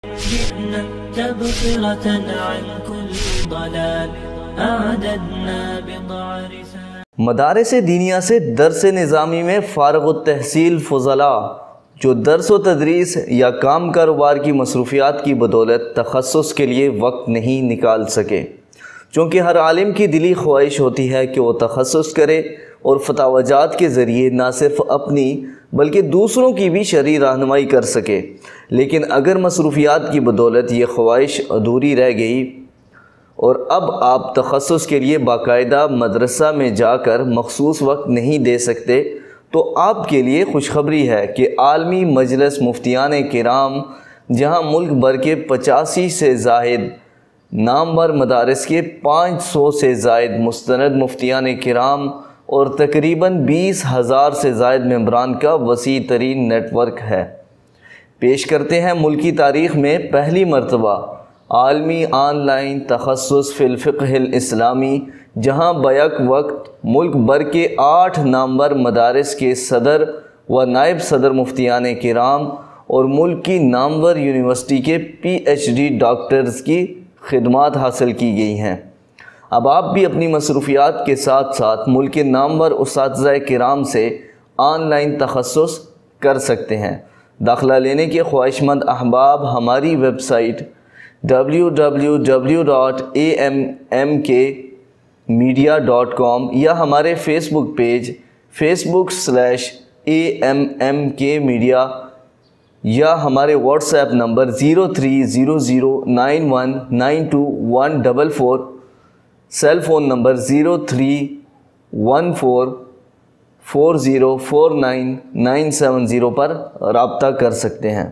جئنا تبصرة عن كل ضلال أعددنا بضع رسال. مدارس دینیہ سے درس نظامی میں فارغ التحصیل فضلاء جو درس و تدریس یا کام کاروبار کی مصروفیات کی بدولت تخصص کے لیے وقت نہیں نکال سکے، چونکہ ہر عالم کی دلی خواہش ہوتی ہے کہ وہ تخصص کرے اور فتاوی جات کے ذریعے نہ صرف اپنی بلکہ دوسروں کی بھی شرعی رہنمائی کر سکے، لیکن اگر مصروفیات کی بدولت یہ خواہش ادھوری رہ گئی اور اب آپ تخصص کے لیے باقاعدہ مدرسہ میں جا کر مخصوص وقت نہیں دے سکتے، تو آپ کے لیے خوشخبری ہے کہ عالمی مجلس مفتیان کرام، جہاں ملک بھر کے 85 سے زائد نامور مدارس کے 500 سے زائد مستند مفتیان کرام اور تقریباً 20,000 سے زائد ممبران کا وسیع ترین نیٹ ورک ہے، پیش کرتے ہیں ملکی تاریخ میں پہلی مرتبہ عالمی آن لائن تخصص فی الفقہ الاسلامی، جہاں بیک وقت ملک بھر کے 8 نامور مدارس کے صدر و نائب صدر مفتیان کرام اور ملک کی نامور یونیورسٹی کے PhD ڈاکٹرز کی خدمات حاصل کی گئی ہیں۔ اب آپ بھی اپنی مصروفیات کے ساتھ ساتھ ملک کے نامور اساتذہ کرام سے آن لائن تخصص کر سکتے ہیں۔ داخلہ لینے کے خواہش مند احباب ہماری ویب سائٹ www.ammkmedia.com یا ہمارے فیس بک پیج facebook/ammkmedia یا ہمارے WhatsApp number 030091921444، cell phone number 0314404990 پر رابطہ کر سکتے ہیں۔